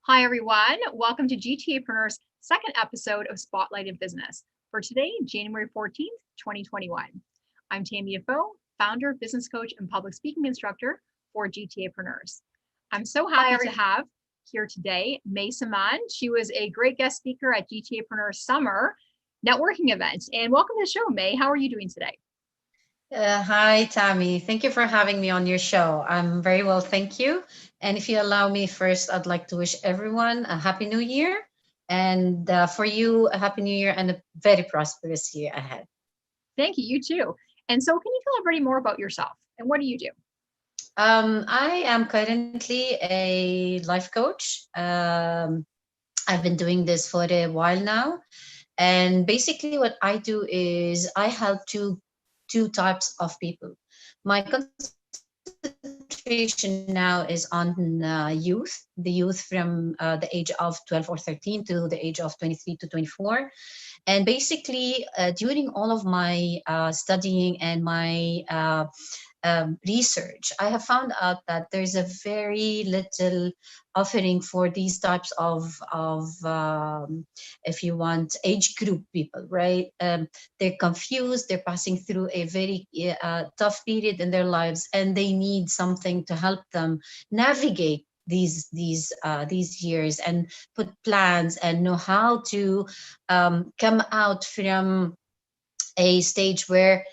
Hi, everyone. Welcome to GTApreneurs' second episode of Spotlight in Business for today, January 14th, 2021. I'm Tammy Defoe, founder, business coach, and public speaking instructor for GTApreneurs. I'm so happy to have here today Semaan. She was a great guest speaker at GTApreneurs Summer networking event. And welcome to the show, May. How are you doing today? Hi, Tammy. Thank you for having me on your show. I'm very well, thank you. And if you allow me, first, I'd like to wish everyone a happy new year. And for you, a happy new year and a very prosperous year ahead. Thank you. You too. And so, can you tell everybody more about yourself and what do you do? I am currently a life coach. I've been doing this for a while now. And basically, what I do is I help two types of people. My concentration now is on the youth from the age of 12 or 13 to the age of 23 to 24. And basically, during all of my studying and my research, I have found out that there's a very little offering for these types of if you want, age group people, right? They're confused, they're passing through a very tough period in their lives, and they need something to help them navigate these years and put plans and know how to come out from a stage where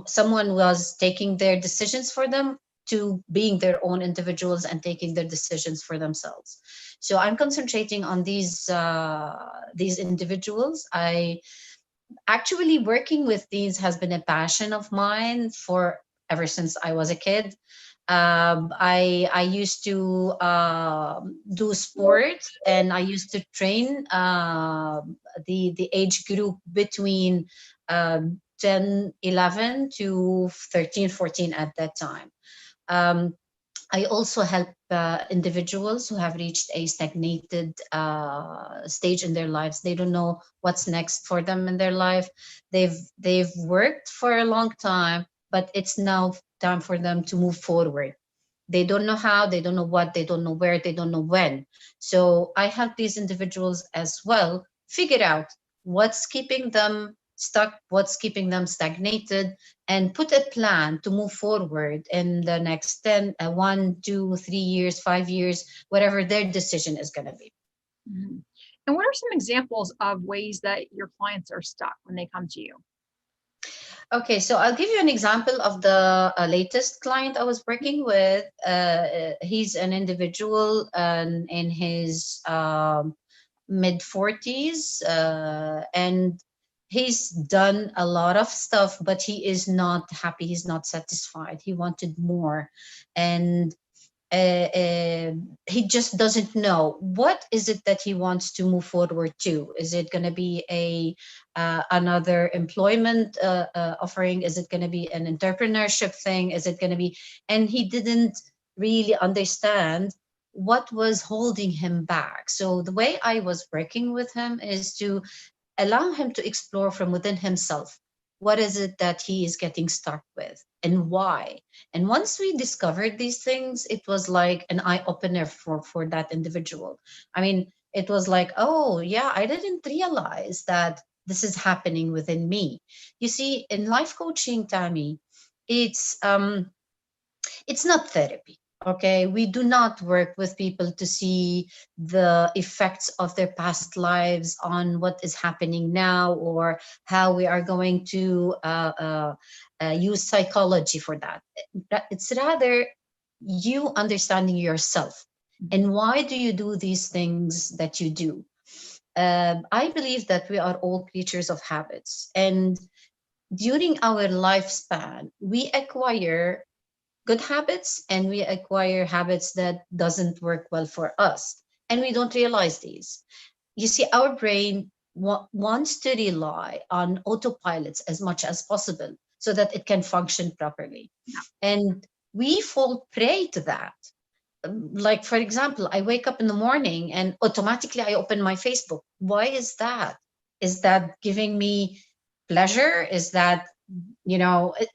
someone was taking their decisions for them to being their own individuals and taking their decisions for themselves. So I'm concentrating on these individuals. I actually, working with these has been a passion of mine for ever since I was a kid. I used to do sports, and I used to train the age group between 10, 11 to 13, 14 at that time. Um, I also help individuals who have reached a stagnated stage in their lives. They don't know what's next for them in their life. They've worked for a long time, but it's now time for them to move forward. They don't know how, they don't know what, they don't know where, they don't know when. So I help these individuals as well figure out what's keeping them stuck, what's keeping them stagnated, and put a plan to move forward in the next 10, 1, 2, 3 years, 5 years, whatever their decision is going to be. Mhm. And what are some examples of ways that your clients are stuck when they come to you? Okay, so I'll give you an example of the latest client I was working with. He's an individual in his mid 40s, and he's done a lot of stuff, but he is not happy. He's not satisfied. He wanted more. And he just doesn't know what is it that he wants to move forward to. Is it going to be a another employment offering? Is it going to be an entrepreneurship thing? Is it going to be, and he didn't really understand what was holding him back. So the way I was working with him is to allow him to explore from within himself, what is it that he is getting stuck with and why. And once we discovered these things, it was like an eye opener for that individual. I mean, it was like, oh yeah, I didn't realize that this is happening within me. You see, in life coaching, Tammy, it's it's not therapy. Okay, we do not work with people to see the effects of their past lives on what is happening now, or how we are going to use psychology for that. It's rather you understanding yourself and why do you do these things that you do. I believe that we are all creatures of habits, and during our lifespan we acquire good habits and we acquire habits that doesn't work well for us, and we don't realize these. You see, our brain wants to rely on autopilots as much as possible so that it can function properly, and we fall prey to that. Like, for example, I wake up in the morning and automatically I open my Facebook. Why is that? Is that giving me pleasure? Is that,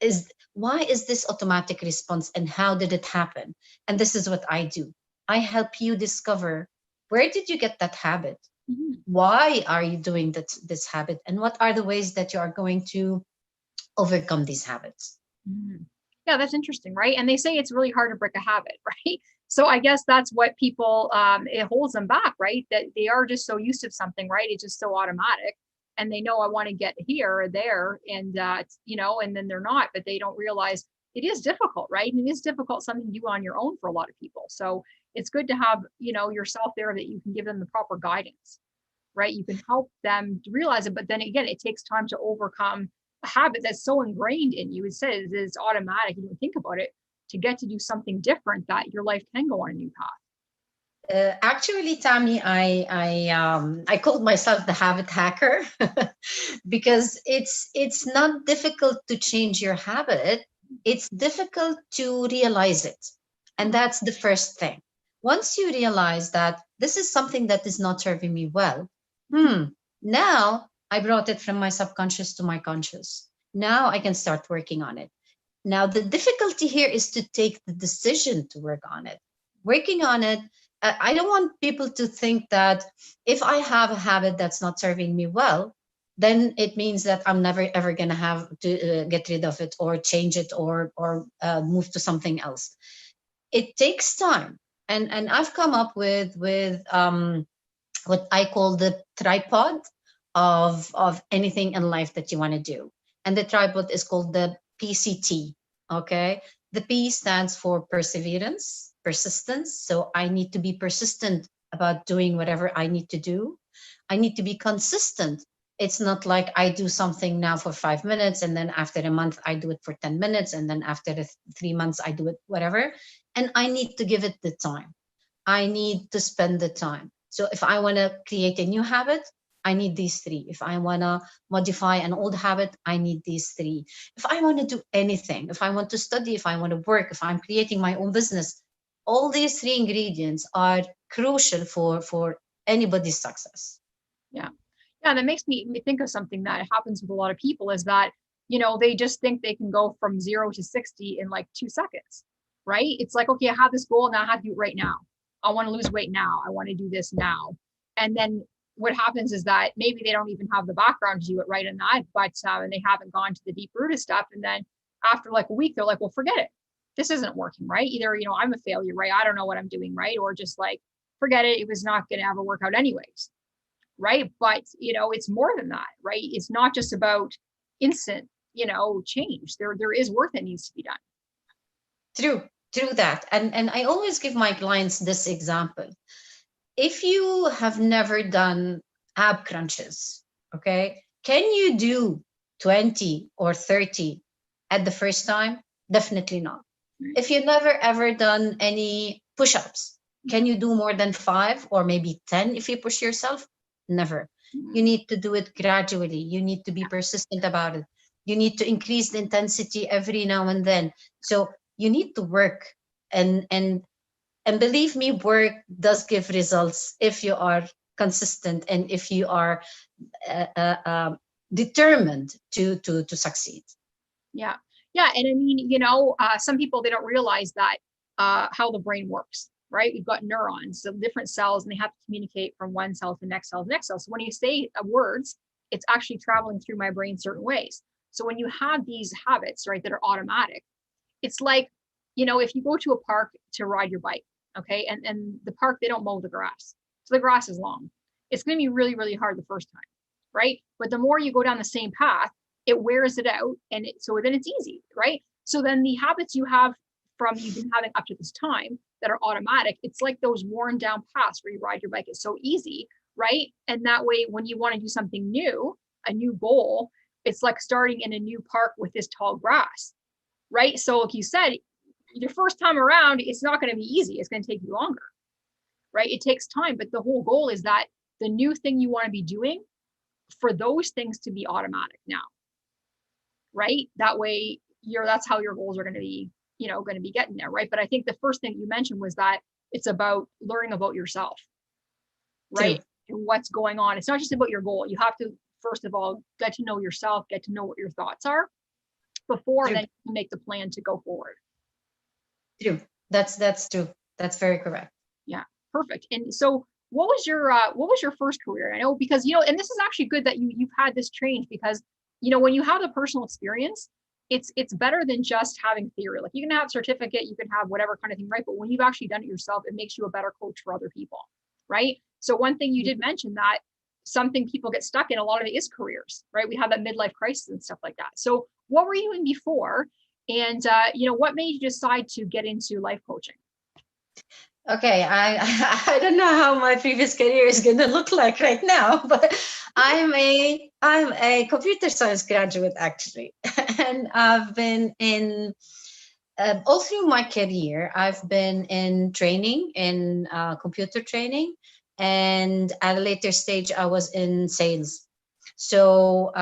is why is this automatic response and how did it happen? And this is what I do. I help you discover Where did you get that habit? Mhm. Why are you doing this habit? And what are the ways that you are going to overcome these habits? Mhm. Yeah, that's interesting, right? And they say it's really hard to break a habit, right? So I guess that's what people, it holds them back, right? That they are just so used to something, right? It's just so automatic, and they know I want to get here or there, and and then they're not, but they don't realize it is difficult, right? And it is difficult something you do on your own for a lot of people. So it's good to have yourself there that you can give them the proper guidance, right? You can help them realize it, but then again, it takes time to overcome a habit that's so ingrained in you. It says it's automatic. You don't think about it to get to do something different that your life can go on a new path. Actually, Tammy, I called myself the habit hacker because it's not difficult to change your habit. It's difficult to realize it, and that's the first thing. Once you realize that this is something that is not serving me well, now I brought it from my subconscious to my conscious. Now I can start working on it. Now, the difficulty here is to take the decision to work on it. Working on it, I don't want people to think that if I have a habit that's not serving me well, then it means that I'm never ever going to have to get rid of it or change it or move to something else. It takes time, and I've come up with what I call the tripod of anything in life that you want to do. And the tripod is called the PCT. Okay. The P stands for perseverance, persistence. So I need to be persistent about doing whatever I need to do. I need to be consistent. It's not like I do something now for 5 minutes and then after a month I do it for 10 minutes and then after 3 months I do it whatever. And I need to give it the time. I need to spend the time. So if I want to create a new habit, I need these three. If I want to modify an old habit, I need these three. If I want to do anything, if I want to study, if I want to work, if I'm creating my own business, all these three ingredients are crucial for anybody's success. Yeah. Yeah. That makes me think of something that happens with a lot of people is that, they just think they can go from 0 to 60 in like 2 seconds, right? It's like, okay, I have this goal now. I have to do it right now. I want to lose weight now. I want to do this now. And then what happens is that maybe they don't even have the background to do it right in that, but and they haven't gone to the deep rooted stuff. And then after like a week, they're like, well, forget it. This isn't working, right? Either, I'm a failure, right? I don't know what I'm doing, right? Or just like, forget it. It was not going to ever work out anyways, right? But, it's more than that, right? It's not just about instant, change. There is work that needs to be done. True, true that. And I always give my clients this example. If you have never done ab crunches, okay, can you do 20 or 30 at the first time? Definitely not. If you've never ever done any push ups, can you do more than 5 or maybe 10 if you push yourself? Never. You need to do it gradually. You need to be persistent about it. You need to increase the intensity every now and then. So you need to work and believe me, work does give results if you are consistent and if you are uh, uh, um, determined to succeed. Yeah. Yeah. And I mean, some people, they don't realize that how the brain works, right? We've got neurons, so different cells, and they have to communicate from one cell to the next cell to the next cell. So when you say words, it's actually traveling through my brain certain ways. So when you have these habits, right, that are automatic, it's like, if you go to a park to ride your bike, okay, and the park, they don't mow the grass. So the grass is long. It's going to be really, really hard the first time, right? But the more you go down the same path, it wears it out. And so then it's easy, right? So then the habits you have from you've been having up to this time that are automatic, it's like those worn down paths where you ride your bike. It's so easy, right? And that way, when you want to do something new, a new goal, it's like starting in a new park with this tall grass, right? So like you said, your first time around, it's not going to be easy. It's going to take you longer, right? It takes time, but the whole goal is that the new thing you want to be doing, for those things to be automatic now, right? That way that's how your goals are going to be, going to be getting there, right? But I think the first thing you mentioned was that it's about learning about yourself, right? True. And what's going on. It's not just about your goal. You have to, first of all, get to know yourself, get to know what your thoughts are before True. then you make the plan to go forward. True. That's true. That's very correct. Yeah, perfect. And so what was your first career? I know, because, you know, and this is actually good that you've had this change, because, you know, when you have the personal experience, it's better than just having theory. Like, you can have certificate, you can have whatever kind of thing, right? But when you've actually done it yourself, it makes you a better coach for other people, right? So one thing you did mention, that something people get stuck in, a lot of it is careers, right? We have that midlife crisis and stuff like that. So what were you in before? And, you know, what made you decide to get into life coaching? Okay, I don't know how my previous career is gonna look like right now, but I'm a computer science graduate actually, and I've been in all through my career. I've been in training, in computer training, and at a later stage, I was in sales. So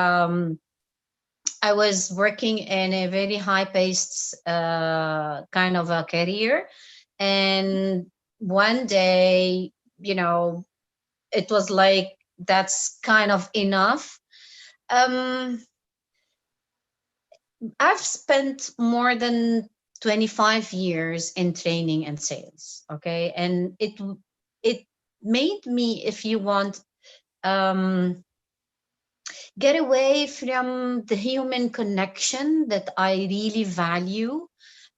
I was working in a very high-paced kind of a career, and one day, you know, it was like that's kind of enough. Um, I've spent more than 25 years in training and sales. Okay, and it made me, if you want, um, get away from the human connection that I really value.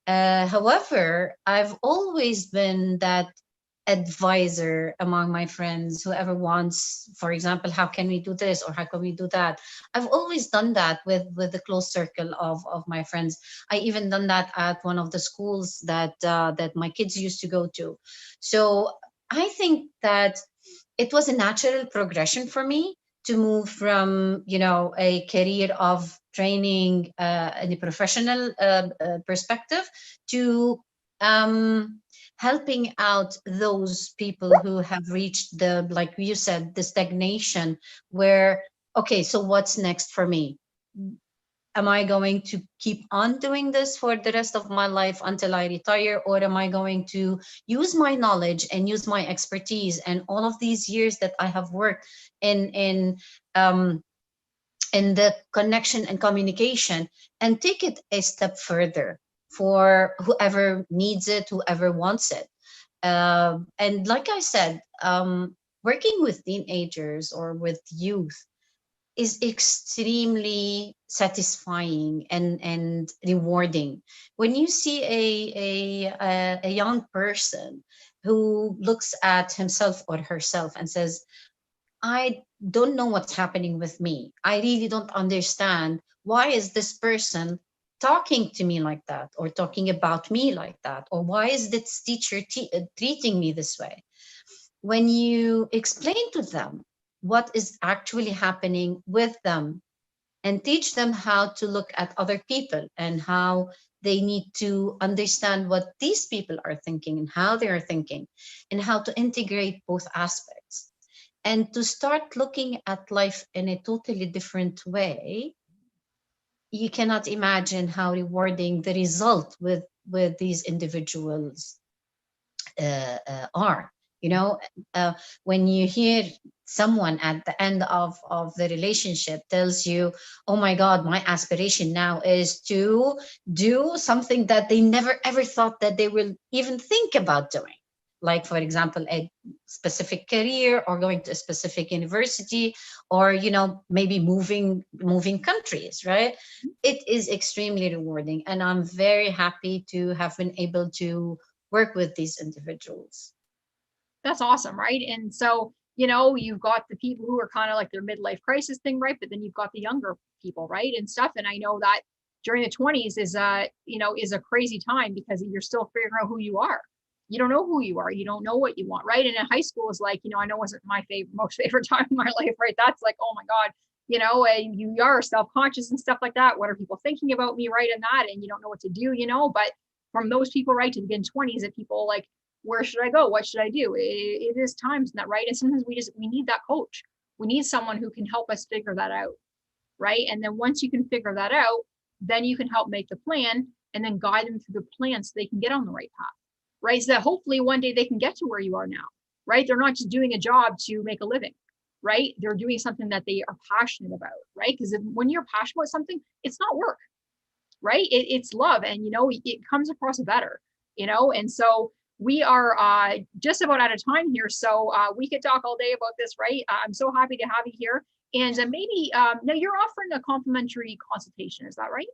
However, I've always been that advisor among my friends, whoever wants, for example, how can we do this or how can we do that. I've always done that with the close circle of my friends. I even done that at one of the schools that my kids used to go to. So I think that it was a natural progression for me to move from, you know, a career of training in a professional perspective to helping out those people who have reached the, like you said, the stagnation, where, okay, so what's next for me? Am I going to keep on doing this for the rest of my life until I retire, or am I going to use my knowledge and use my expertise and all of these years that I have worked um, in the connection and communication, and take it a step further for whoever needs it, whoever wants it. And like I said, working with teenagers or with youth is extremely satisfying and rewarding when you see a young person who looks at himself or herself and says, I don't know what's happening with me. I really don't understand why is this person talking to me like that, or talking about me like that, or why is this teacher treating me this way. When you explain to them what is actually happening with them, and teach them how to look at other people and how they need to understand what these people are thinking and how they are thinking, and how to integrate both aspects, and to start looking at life in a totally different way, you cannot imagine how rewarding the result with these individuals are. You know, uh, when you hear someone at the end of the relationship tells you, oh my God, my aspiration now is to do something that they never ever thought that they will even think about doing, like for example a specific career, or going to a specific university, or, you know, maybe moving countries, right? It is extremely rewarding, and I'm very happy to have been able to work with these individuals. That's awesome, right? And so, you know, you've got the people who are kind of like their midlife crisis thing, right? But then you've got the younger people, right? And stuff. And I know that during the 20s is you know, is a crazy time, because you're still figuring out who you are. You don't know who you are. You don't know what you want, right? And in high school is like, you know, I know it wasn't my most favorite time in my life, right? That's like, oh my God, you know, you are self-conscious and stuff like that. What are people thinking about me, right? And that, and you don't know what to do, you know, but from those people, right, to begin 20s, that people like, where should I go? What should I do? It is times that, right? And sometimes we need that coach. We need someone who can help us figure that out, right? And then once you can figure that out, then you can help make the plan and then guide them through the plan so they can get on the right path, right? So that hopefully one day they can get to where you are now, right? They're not just doing a job to make a living, right? They're doing something that they are passionate about, right? Because when you're passionate about something, it's not work, right? It's love, and you know, it comes across better, you know. And so we are just about out of time here. So we could talk all day about this, right? I'm so happy to have you here. And maybe now you're offering a complimentary consultation, is that right?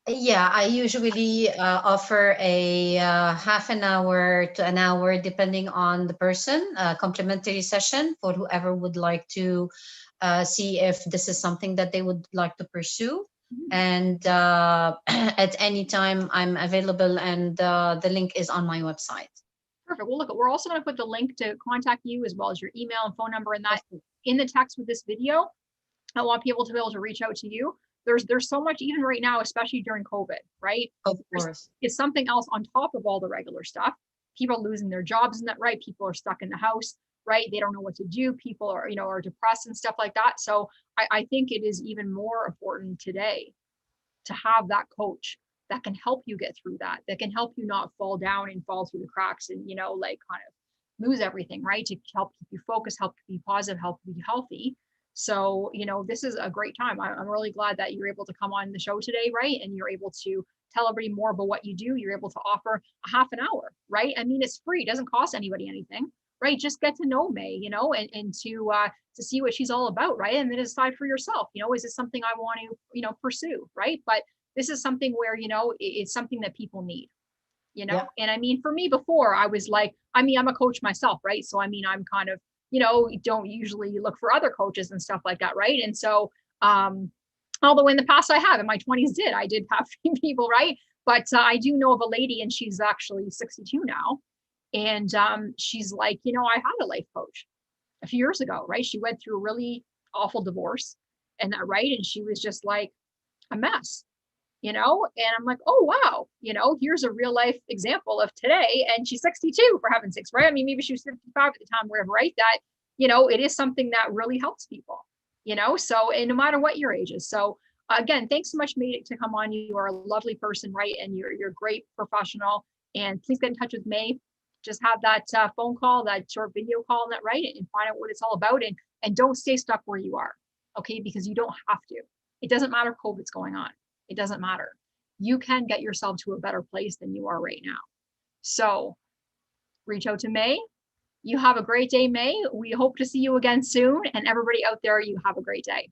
Yeah, I usually offer a half an hour to an hour, depending on the person, complimentary session for whoever would like to see if this is something that they would like to pursue. Mhm. And at any time, I'm available, and the link is on my website. Perfect. Well, look, we're also going to put the link to contact you as well as your email and phone number and that Of in the text with this video. I want people to be able to reach out to you. There's so much even right now, especially during COVID, right? of There's course. it's something else on top of all the regular stuff. People are losing their jobs in that, right? People are stuck in the house, right? They don't know what to do. People are, are depressed and stuff like that. So I think it is even more important today to have that coach that can help you get through that, that can help you not fall down and fall through the cracks and, like kind of lose everything, right? To help keep you focused, help you be positive, help you be healthy. So, this is a great time. I'm really glad that you're able to come on the show today, right? And you're able to tell everybody more about what you do. You're able to offer a half an hour, right? I mean, it's free, it doesn't cost anybody anything, right? Just get to know May, and to see what she's all about, right? And then decide for yourself, is this something I want to, pursue, right? But this is something where, it's something that people need, Yeah. and I mean, for me before, I was like, I mean, I'm a coach myself, right? So I mean, I'm kind of, don't usually look for other coaches and stuff like that, right? And so, although in the past I have, in my 20s I did have people, right? But I do know of a lady, and she's actually 62 now, and she's like, I had a life coach a few years ago, right? She went through a really awful divorce and that, right? And she was just like a mess, and I'm like, oh wow, here's a real life example of today. And she's 62, for heaven's sakes, right? I mean, maybe she was 55 at the time, wherever, right? That, it is something that really helps people, so, and no matter what your age is. So again, thanks so much, May, to come on. You are a lovely person, right? And you're a great professional. And please get in touch with May. Just have that phone call, that short video call, and that, right? And find out what it's all about. And don't stay stuck where you are, okay? Because you don't have to. It doesn't matter if COVID's going on. It doesn't matter. You can get yourself to a better place than you are right now. So reach out to May. You have a great day, May. We hope to see you again soon. And everybody out there, you have a great day.